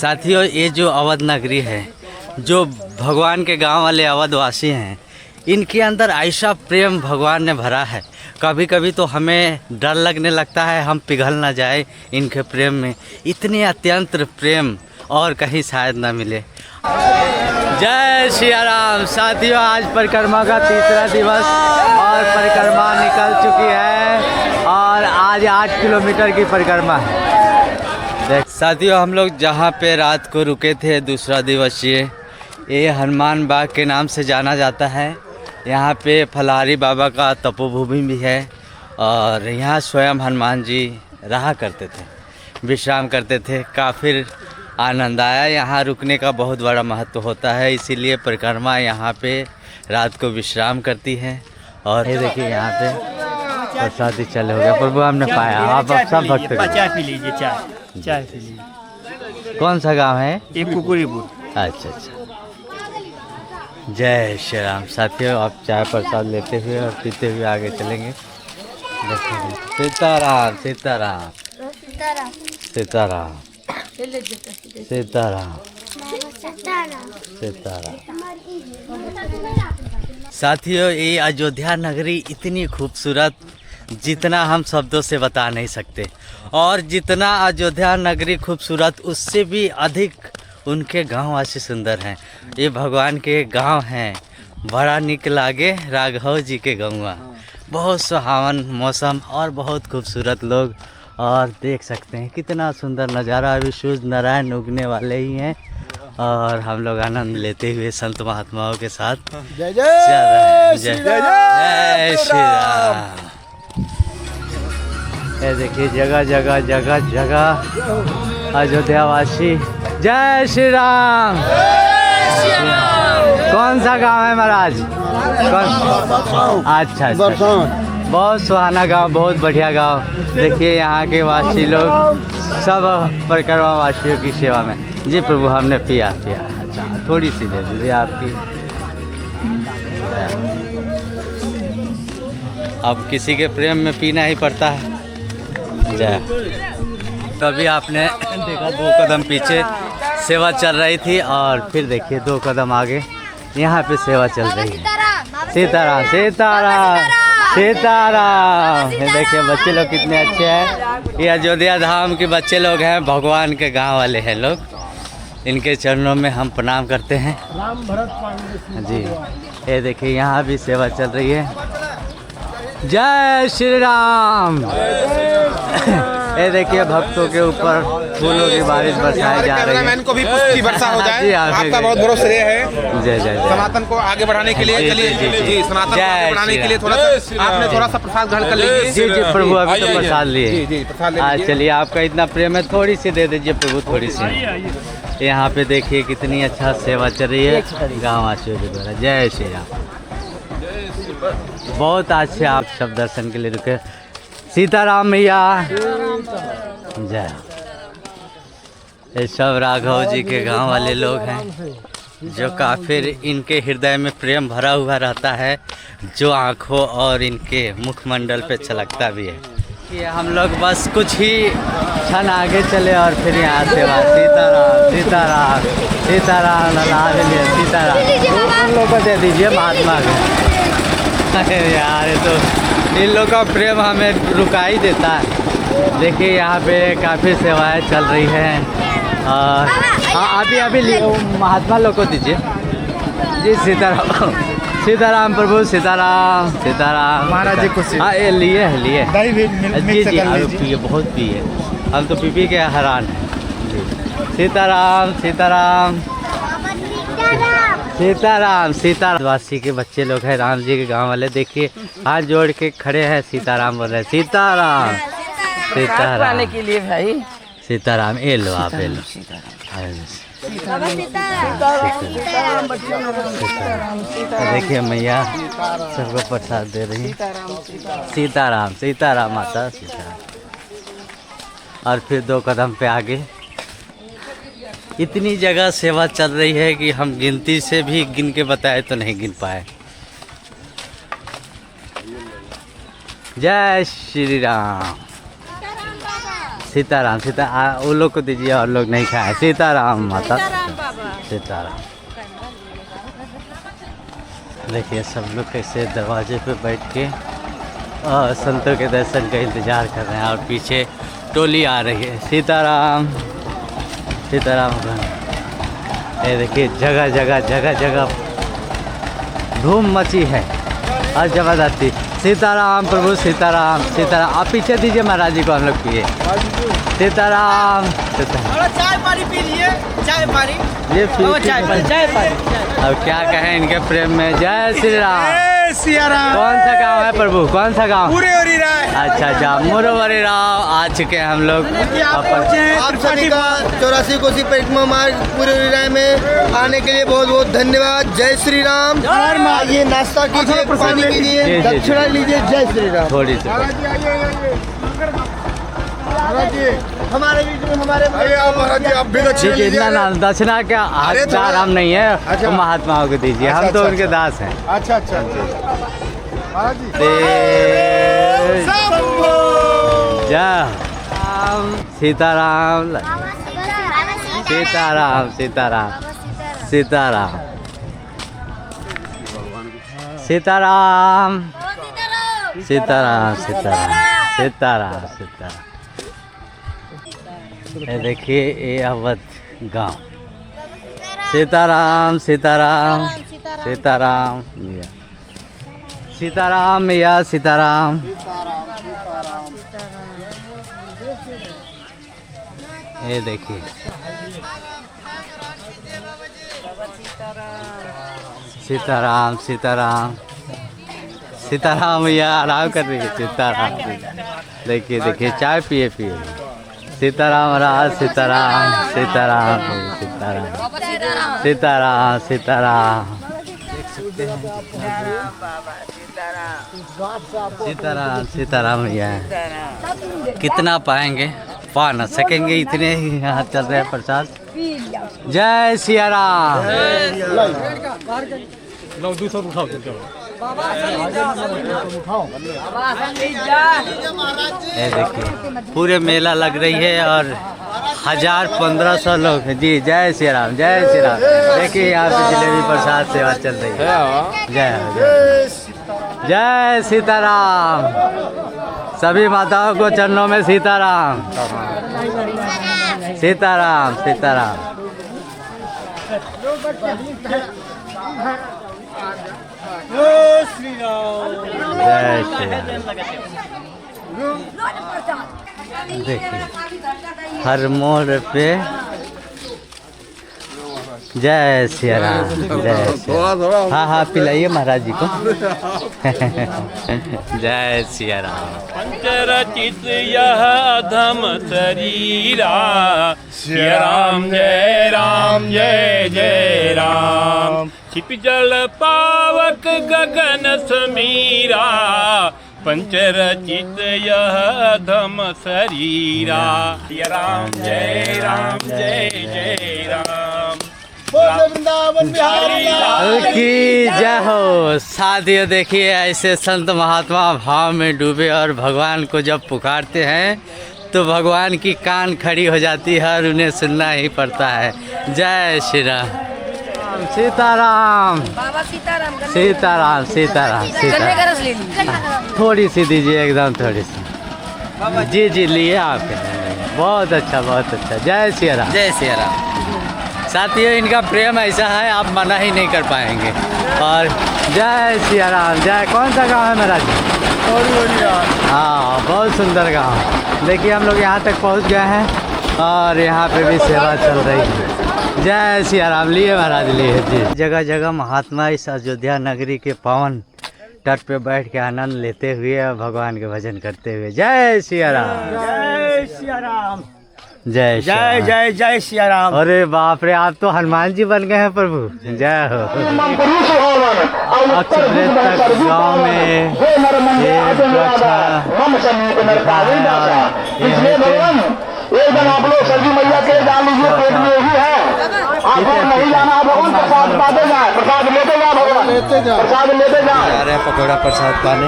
साथियों, ये जो अवध नगरी है, जो भगवान के गांव वाले अवधवासी हैं, इनके अंदर ऐसा प्रेम भगवान ने भरा है। कभी कभी तो हमें डर लगने लगता है हम पिघल ना जाए इनके प्रेम में। इतने अत्यंत प्रेम और कहीं शायद ना मिले। जय श्री राम। साथियों, आज परिक्रमा का तीसरा दिवस और परिक्रमा निकल चुकी है और आज 8 किलोमीटर की परिक्रमा है। साथियों, हम लोग जहाँ पे रात को रुके थे दूसरा दिवसीय, ये हनुमान बाग के नाम से जाना जाता है। यहाँ पे फलाहारी बाबा का तपोभूमि भी है और यहाँ स्वयं हनुमान जी रहा करते थे, विश्राम करते थे। काफ़ी आनंद आया। यहाँ रुकने का बहुत बड़ा महत्व होता है, इसीलिए परिक्रमा यहाँ पे रात को विश्राम करती है। और ये देखिए यहाँ पे प्रसादी चले हो गया। प्रभु हमने पाया, आप सब भक्त चाय पी लीजिए, चाय पी लीजिए। कौन सा गांव है? ये कुकुरीपुर। अच्छा। जय श्री राम। साथियों, आप चाय प्रसाद लेते हुए और पीते हुए आगे चलेंगे। सीताराम सीताराम सीताराम सीताराम सीताराम। साथियों, ये अयोध्या नगरी इतनी खूबसूरत, जितना हम शब्दों से बता नहीं सकते। और जितना अयोध्या नगरी खूबसूरत, उससे भी अधिक उनके गांववासी सुंदर हैं। ये भगवान के गांव हैं। बड़ा निक लागे राघव जी के गौवा। बहुत सुहावन मौसम और बहुत खूबसूरत लोग। और देख सकते हैं कितना सुंदर नज़ारा। अभी सूर्य नारायण उगने वाले ही हैं और हम लोग आनंद लेते हुए संत महात्माओं के साथ जय जय जय जय श्री राम। ये देखिए जगह जगह जगह जगह अयोध्यावासी। जय श्री राम। कौन सा गांव है महाराज? अच्छा। बहुत सुहाना गांव, बहुत बढ़िया गांव। देखिए यहाँ के वासी लोग सब परिक्रमा वासियों की सेवा में। जी प्रभु, हमने पिया। अच्छा, थोड़ी सी दे दीजिए आपकी। अब किसी के प्रेम में पीना ही पड़ता है। जय। कभी आपने देखा 2 कदम पीछे सेवा चल रही थी और फिर देखिए 2 कदम आगे यहाँ पे सेवा चल रही है। सीताराम सीताराम सीताराम। ये देखिए बच्चे लोग कितने अच्छे हैं। ये अयोध्या धाम के बच्चे लोग हैं, भगवान के गांव वाले हैं लोग। इनके चरणों में हम प्रणाम करते हैं जी। ये देखिए यहाँ भी सेवा चल रही है। जय श्री राम। ये देखिए भक्तों के ऊपर फूलों की बारिश बरसाई जा रही है। इनको भी पुष्टि वर्षा हो जाए। आपका बहुत बहुत श्रेय है। जय जय। सनातन को आगे बढ़ाने के लिए चलिए जी, सनातन को आगे बढ़ाने के लिए थोड़ा सा आपने थोड़ा सा प्रसाद ग्रहण कर लीजिए। जी प्रभु, अभी तो प्रसाद लिए। जी प्रसाद आज चलिए, आपका इतना प्रेम है, थोड़ी सी दे दीजिए प्रभु, थोड़ी सी। यहाँ पे देखिए कितनी अच्छा सेवा चल रही है गाँव वासियों के द्वारा। जय श्री राम। बहुत अच्छे आप सब दर्शन के लिए रुके। सीताराम मैया जय। ये सब राघव जी के गांव वाले लोग हैं, जो काफ़ी इनके हृदय में प्रेम भरा हुआ रहता है, जो आँखों और इनके मुखमंडल पे छलकता भी है। ये हम लोग बस कुछ ही क्षण आगे चले और फिर यहाँ सेवा। सीताराम सीताराम सीताराम सीताराम। उन लोग को दे दीजिए महात्मा को। अरे यार, तो इन लोग का प्रेम हमें रुका ही देता है। देखिए यहाँ पे काफ़ी सेवाएं चल रही हैं और अभी महात्मा लोग को दीजिए जी। सीताराम सीताराम प्रभु, सीताराम सीताराम। महाराज जी को हाँ, ये लिए जी जी। पिए, बहुत पिए, हम तो पी के हैरान हैं जी। सीताराम सीताराम सीताराम सीताराम। वासी के बच्चे लोग हैं, राम जी के गांव वाले। देखिए हाथ जोड़ के खड़े हैं, सीताराम बोल रहे हैं। सीताराम सीताराम के लिए भाई। सीताराम। ये लो आप, ये लो। देखिए मैया सबको प्रसाद दे रही है। सीताराम सीताराम माता सीताराम। और फिर 2 कदम पे आगे। इतनी जगह सेवा चल रही है कि हम गिनती से भी गिन के बताए तो नहीं गिन पाए। जय श्री राम। सीताराम वो लोग को दीजिए और लोग नहीं खाए। सीताराम माता सीताराम। देखिए सब लोग कैसे दरवाजे पे बैठ के संतों के दर्शन का इंतज़ार कर रहे हैं और पीछे टोली आ रही है। सीताराम सीताराम। ये देखिए जगह जगह जगह जगह धूम मची है और जबरदस्ती। सीताराम प्रभु सीताराम सीताराम। आप पीछे दीजिए महाराज जी को, हम लोग पिए। सीताराम सीताराम। चाय पानी पी लिए, चाय पानी। ये चाय पानी। अब क्या कहें इनके प्रेम में। जय श्री राम। सिया राम। कौन सा गांव है प्रभु, कौन सा गांव? मुरवरी राय। अच्छा अच्छा, मुरवरी राव आ चुके हैं हम लोग। आप सभी का 84 कोसी परिक्रमा मार्ग मुरवरी राय में आने के लिए बहुत बहुत धन्यवाद। जय श्री राम। आइए नाश्ता कीजिए, पानी कीजिए, दक्षिणा लीजिए। जय श्री राम। थोड़ी सी हमारे बीच में हमारे आप भी दक्षिणा देखिए, इतना ना दक्षिणा क्या आराम नहीं है। तो महात्माओं को दीजिए, हम तो उनके दास हैं। अच्छा अच्छा जय सीताराम सीताराम सीताराम सीताराम सीताराम सीताराम सीताराम सीताराम सीताराम। ये देखिए ये अवध गांव। सीताराम सीताराम सीताराम सीताराम या सीताराम। ये देखिए सीताराम सीताराम सीताराम या आराम कर रही है। सीताराम देखिए देखिए चाय पिए पिए। सीताराम राज सीताराम सीताराम सीताराम सीताराम सीताराम। सीताराम सीताराम भैया कितना पाएंगे, पा ना सकेंगे, इतने ही यहाँ चल रहे हैं प्रसाद। जय सिया राम। ये देखिए पूरे मेला लग रही है और 1000-1500 लोग हैं जी। जय श्री राम जय श्री राम। देखिए यहाँ पे जलेबी प्रसाद सेवा चल रही है। जय जय सीताराम। सभी माताओं को चरणों में सीताराम सीताराम सीताराम। जय श्री राम। जय श्री राम। देखिए हर मोड़ पे जय श्री राम जय श्री राम। हाँ हाँ पिलाइए महाराज जी को। जय श्री राम। पंचरचित यह अधम शरीरा, श्री राम जय राम जय जय राम। छिप जल पावक गगन समीरा, पंचरचित यह अधम शरीरा, श्री राम जय जय राम। वृंदावन की जय हो। साथियों देखिए ऐसे संत महात्मा भाव में डूबे और भगवान को जब पुकारते हैं तो भगवान की कान खड़ी हो जाती है और उन्हें सुनना ही पड़ता है। जय श्री राम सीताराम बाबा सीताराम सीताराम सीताराम सीताराम। थोड़ी सी दीजिए, एकदम थोड़ी सी। जी जी लिए आप। बहुत अच्छा बहुत अच्छा। जय श्री राम जय श्री राम। साथियों इनका प्रेम ऐसा है आप मना ही नहीं कर पाएंगे। और जय श्री राम जय। कौन सा गांव है महाराज? हाँ बहुत सुंदर गांव। देखिए हम लोग यहाँ तक पहुँच गए हैं और यहाँ पे भी सेवा चल रही है। जय श्री राम। लिए महाराज लिए जी। जगह जगह महात्मा इस अयोध्या नगरी के पावन तट पे बैठ के आनंद लेते हुए और भगवान के भजन करते हुए। जय श्री राम जय सिया राम। जय जय जय जय सिया राम। अरे बाप रे आप तो हनुमान जी बन गए हैं प्रभु। जय हो। अक्षर गाँव में एकदम आप लोग सब्जी मैया के डाल लीजिए, पेट में ही है। आप लोग नहीं जाना, भगवान प्रसाद पाते जाए, प्रसाद लेते जाए, भगवान लेते जाए, प्रसाद लेते जाए। जा रहे हैं पकौड़ा प्रसाद पाने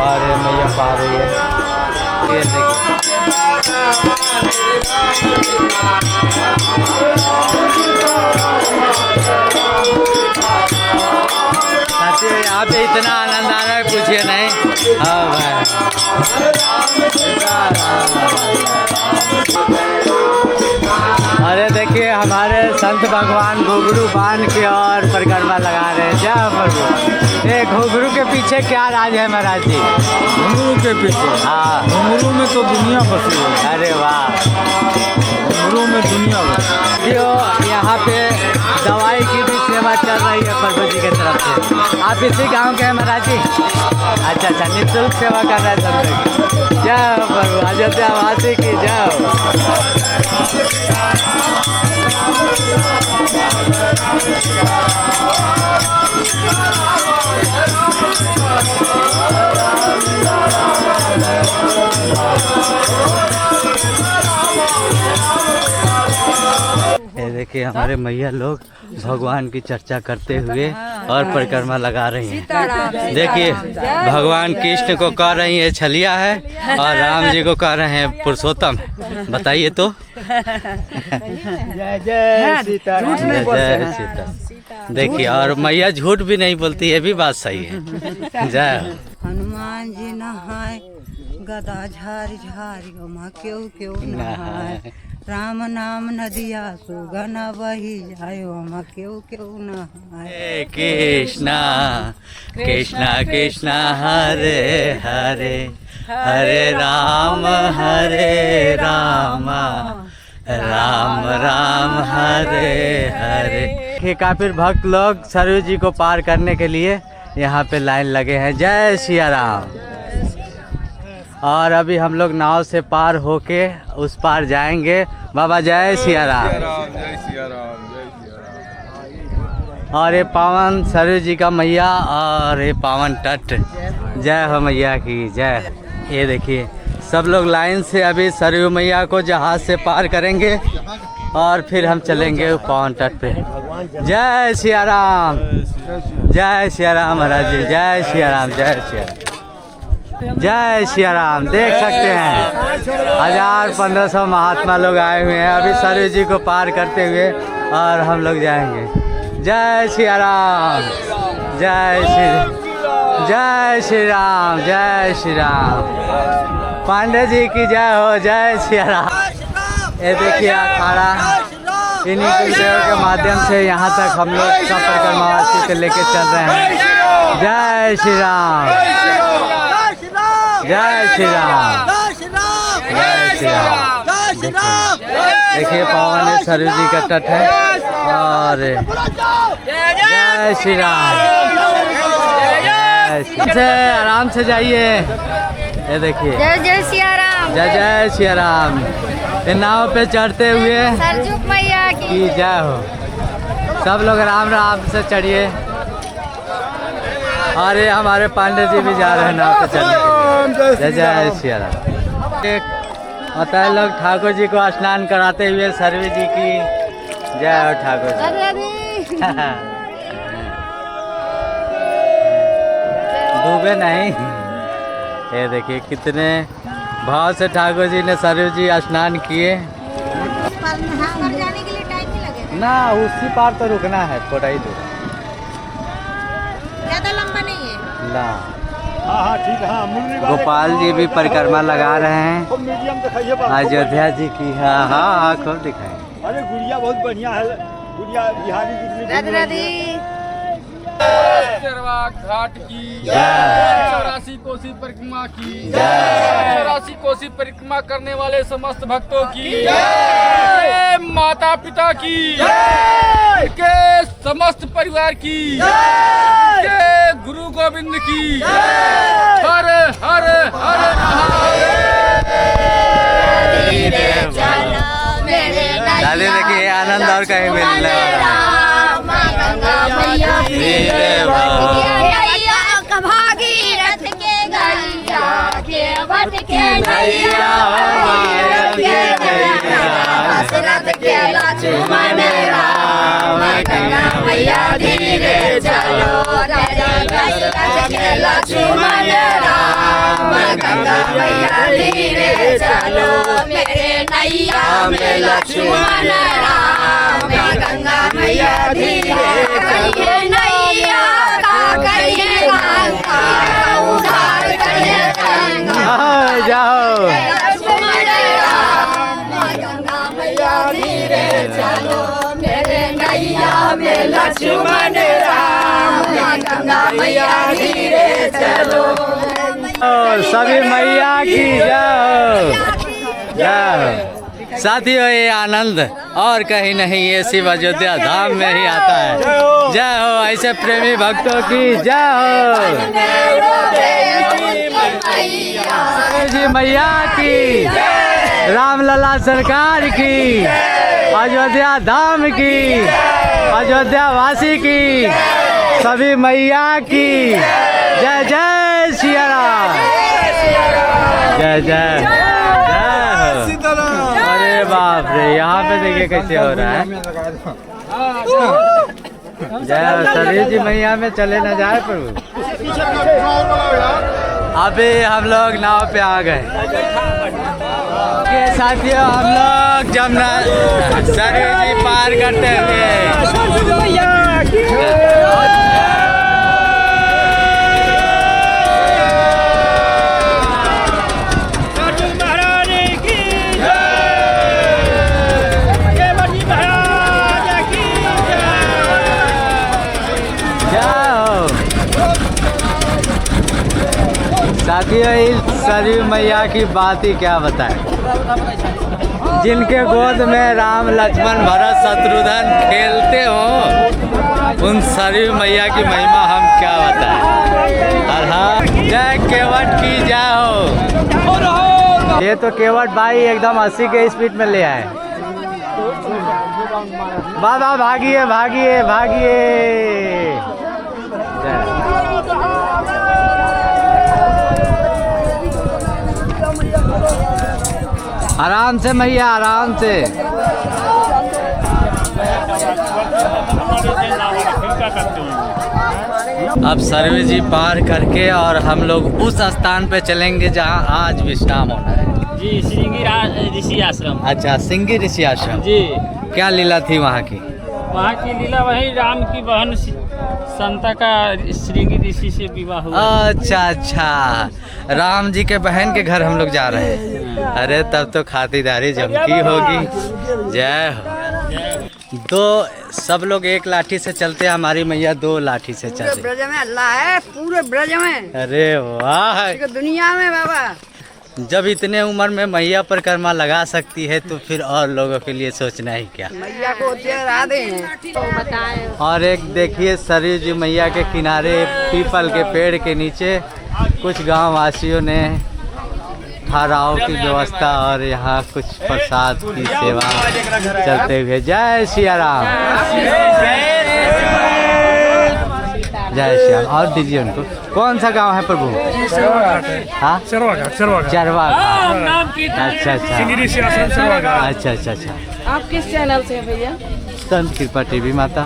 और मैया पा रही है। ये देखिए साथी यहाँ पे इतना आनंद आ रहा है पूछिए नहीं। हाँ भाई अरे देखिए हमारे संत भगवान घुंघरू बांध के और परिक्रमा लगा रहे हैं। जय प्रभु। ये घुंघरू के पीछे क्या राज है महाराज जी? घुंघरू के पीछे, हाँ घुंघरू में तो दुनिया बसी है। अरे वाह। घुंघरू में दुनिया बसी। जो यहाँ पे दवाई की भी सेवा चल रही है प्रभु जी की तरफ से। आप इसी गांव के हैं महाराज जी? अच्छा अच्छा, निःशुल्क सेवा कर रहे हैं सब लोग। जय प्रभु। अयोध्या वासी की जय। ये देखिए हमारे मैया लोग भगवान की चर्चा करते हुए और परिक्रमा लगा रही हैं। देखिए भगवान कृष्ण को कह रही है छलिया है और राम जी को कह रहे हैं पुरुषोत्तम। बताइए तो। जय जय सीता। जय सीता। देखिए और मैया झूठ भी नहीं बोलती, ये भी बात सही है। जय। हनुमान जी नहाय गदा झारी झारी ओमा क्यों क्यों नहाय। राम नाम नदिया सुगना बही जाय ओमा क्यों क्यों नहाय। हरे कृष्णा कृष्णा कृष्णा हरे हरे हरे राम राम राम हरे हरे। काफी भक्त लोग सरयू जी को पार करने के लिए यहाँ पे लाइन लगे हैं। जय सिया राम। और अभी हम लोग नाव से पार होके उस पार जाएंगे। बाबा जय सिया राम। और ये पावन सरयू जी का मैया और ये पावन तट। जय हो मैया की जय। ये देखिए सब लोग लाइन से अभी सरयू मैया को जहाज से पार करेंगे और फिर हम चलेंगे पावन तट पे। जय सिया राम। जय सिया राम महाराज जी। जय सिया राम। जय सिया राम। जय सिया राम। देख सकते हैं 1000-1500 महात्मा लोग आए हुए हैं अभी सरयू जी को पार करते हुए और हम लोग जाएंगे। जय सिया राम। जय श्री राम। जय श्री राम। पांडे जी की जय हो। जय सिया राम। ये देखिए अखाड़ा इन्हीं गुरुदेव के माध्यम से यहाँ तक हम लोग सब परिक्रमावासी से लेके चल रहे हैं। जय श्री राम। जय श्री राम। जय श्री राम। देखिए पावन सरयू जी का तट है और जय श्री राम। जय आराम से जाइए। ये देखिए जय जय सिया राम। जय जय सिया राम। ये नाव पे चढ़ते हुए सरजू मैया की जय हो। सब लोग आराम आराम से चढ़िए। और ये हमारे पांडे जी भी जा रहे हैं नाव पे चढ़ने के लिए। जय जय सिया राम। होता है लोग ठाकुर जी को स्नान कराते हुए सरयू जी की जय हो। ठाकुर जी डूबे नहीं। ये देखिए कितने भाव से ठाकुर जी ने सरयू जी स्नान किए। जाने के लिए टाइम नहीं लगेगा। ना उसी पार तो रुकना है, थोड़ा ही दूर। ज्यादा लंबा नहीं है ना। हाँ ठीक है। हाँ गोपाल जी भी परिक्रमा लगा रहे हैं मीडियम दिखाइए। अयोध्या जी की। हाँ हाँ खूब दिखाएं। अरे गुड़िया बहुत बढ़िया है। गुड़िया बिहारी राधे राधे। घाट की जय। 84 कोसी परिक्रमा की जय। 84 कोसी परिक्रमा करने वाले समस्त भक्तों की जय। माता पिता की जय। के समस्त परिवार की जय। गुरु गोविंद की जय। हर हर हर दादी देखिए आनंद और कहीं मिलने वाला भागीरथ के गैया के वट के नैया दशरथ के लक्ष्मण राम मैया धीरे चलो दशरथ के लक्ष्मण राम गंगा मैया धीरे चलो मेरे नैया में लक्ष्मण राम गंगा मैया धीरे करिए नैया का करिए गंगा उधार करिए गंगा जाओ लक्ष्मण राम गंगा मैया धीरे चलो मेरे नैया में लक्ष्मण राम गंगा मैया धीरे चलो सभी मैया की जय जय। साथियों ये आनंद और कहीं नहीं, ये शिव अयोध्या धाम में ही आता है। जय हो ऐसे प्रेमी भक्तों की जय हो। जी मैया की, रामलला सरकार की, अयोध्या धाम की, अयोध्या वासी की, सभी मैया की जय जय सिया राम। जय जय जय। अरे बाप रे, यहाँ पे देखिए कैसे हो रहा है। जय सभी जी मैया में चले न जाए प्रभु। अभी हम लोग नाव पे आ गए। साथियों हम लोग जमुना सरयू जी पार करते हुए साथियों इस सरयू मैया की बात ही क्या बताएं, जिनके गोद में राम लक्ष्मण भरत शत्रुघ्न खेलते हो, उन सरयू मैया की महिमा हम क्या बताएं। और हाँ जय केवट की जय हो। ये तो केवट भाई एकदम 80 के स्पीड में ले आए। बाबा भागिए भागिए भागिए। आराम से मैया आराम से। अब सरयू जी पार करके और हम लोग उस स्थान पे चलेंगे जहां आज विश्राम होना है। जी श्रृंगी ऋषि आश्रम। अच्छा श्रृंगी ऋषि आश्रम जी। क्या लीला थी वहाँ की? वहाँ की लीला वही राम की बहन संता का श्रृंगी ऋषि से विवाह हुआ। अच्छा अच्छा, राम जी के बहन के घर हम लोग जा रहे हैं। अरे तब तो खातिरदारी जमकी होगी। जय हो। दो सब लोग एक लाठी से चलते हैं, हमारी मैया 2 लाठी से चलते। ब्रज में अल्लाह है, पूरे ब्रज में। अरे वाह, दुनिया में बाबा जब इतने उम्र में मैया परिक्रमा लगा सकती है तो फिर और लोगों के लिए सोचना ही क्या। मैया को राधे हैं तो बताएं। और एक देखिए सरयू जी मैया के किनारे पीपल के पेड़ के नीचे कुछ गांव वासियों ने ठहराव की व्यवस्था और यहाँ कुछ प्रसाद की सेवा चलते हुए। जय सिया राम। जय श्याम। और दीजिए उनको। कौन सा गांव है प्रभु? हाँ चरवा। अच्छा अच्छा अच्छा अच्छा अच्छा। आप किस चैनल से भैया? संत कृपा टीवी माता।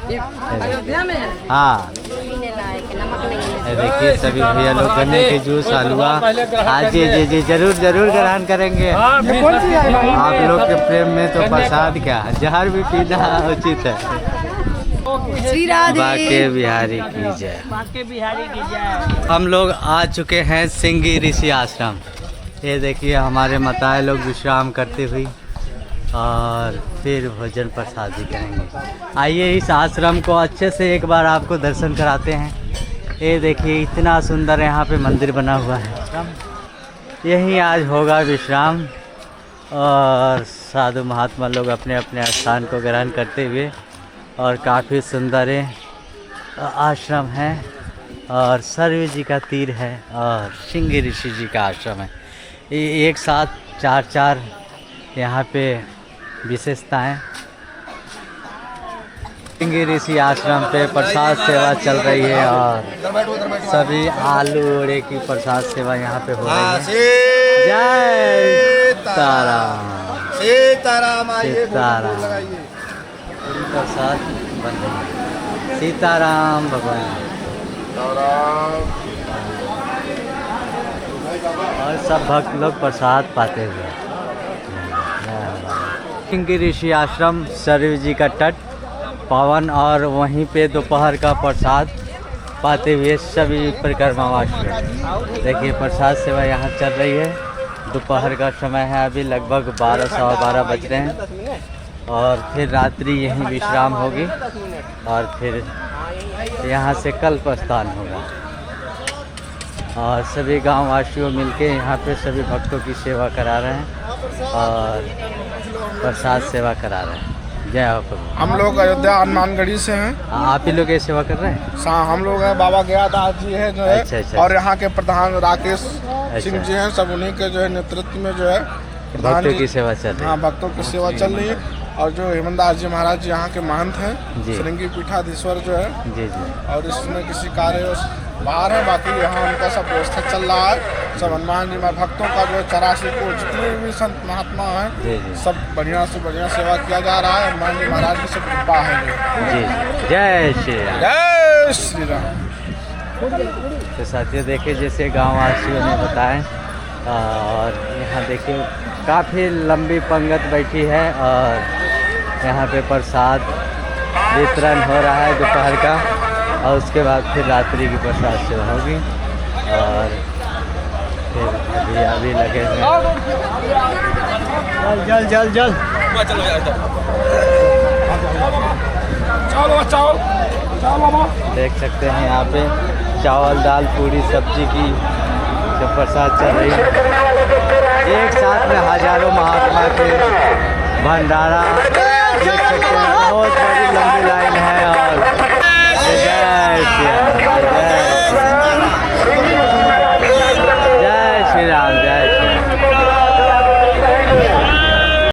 अयोध्या में है? हाँ देखिए सभी भैया लोग गन्ने के जूस हलवा आज जी जी जरूर जरूर ग्रहण करेंगे। आप लोग के प्रेम में तो प्रसाद क्या, जहर भी पीना उचित है। बाके बिहारी की जय। बाके बिहारी की जय। हम लोग आ चुके हैं श्रृंगी ऋषि आश्रम। ये देखिए हमारे माताएं लोग विश्राम करते हुए और फिर भोजन प्रसाद भी करेंगे। आइए इस आश्रम को अच्छे से एक बार आपको दर्शन कराते हैं। ये देखिए इतना सुंदर यहाँ पे मंदिर बना हुआ है। यहीं आज होगा विश्राम और साधु महात्मा लोग अपने अपने स्थान को ग्रहण करते हुए। और काफ़ी सुंदर आश्रम है और सरयू जी का तीर है और श्रृंगी ऋषि जी का आश्रम है। एक साथ 4 यहाँ पे विशेषताएं। श्रृंगी ऋषि आश्रम पे प्रसाद सेवा चल रही है और सभी आलू ओड़े की प्रसाद सेवा यहाँ पे हो रही है। जय सीताराम। सीताराम सीताराम। प्रसाद बन रही है। सीताराम भगवान। और सब भक्त लोग प्रसाद पाते हुए इनकी ऋषि आश्रम सरयू जी का तट पावन और वहीं पे दोपहर का प्रसाद पाते हुए सभी परिक्रमावासी। देखिए प्रसाद सेवा यहाँ चल रही है। दोपहर का समय है, अभी लगभग 12 सवा 12 बज रहे हैं और फिर रात्रि यहीं विश्राम होगी और फिर यहाँ से कल प्रस्थान होगा। और सभी गाँव वासियों मिलके यहाँ पे सभी भक्तों की सेवा करा रहे हैं और प्रसाद सेवा करा रहे हैं। जय हो प्रभु। हम लोग अयोध्या हनुमानगढ़ी से हैं। आप ही लोग ये सेवा कर रहे हैं? हम लोग हैं, बाबा गयादास जी है जो है। अच्छा। और यहाँ के प्रधान राकेश सिंह जी हैं, सब उन्हीं के जो है नेतृत्व में जो है भक्तों की सेवा चल रही है। हाँ, भक्तों की सेवा चल रही है। और जो हेमंतदास जी महाराज जी यहाँ के महंत हैं, श्रृंगी पीठाधीश्वर जो है जी। और इसमें किसी कार्य बाहर है, बाकी यहाँ उनका सब व्यवस्था चल रहा है। सब हनुमान जी भक्तों का जो 84 को जितने भी संत महात्मा हैं सब बढ़िया से बढ़िया सेवा किया जा रहा है। हनुमान जी महाराज की सब कृपा है जी। जय श्री राम। जय श्री राम। तो साथियों देखिए जैसे गाँव वासियों ने बताएं और यहाँ देखिए काफ़ी लंबी पंगत बैठी है और यहाँ पे प्रसाद वितरण हो रहा है दोपहर का और उसके बाद फिर रात्रि की प्रसाद सेवा होगी और फिर अभी लगे हुए जल देख सकते हैं यहाँ पे चावल दाल पूरी सब्जी की जो प्रसाद चल रही है। एक साथ में हजारों महात्मा के भंडारा देख सकते हैं। बहुत बड़ी लंबी लाइन है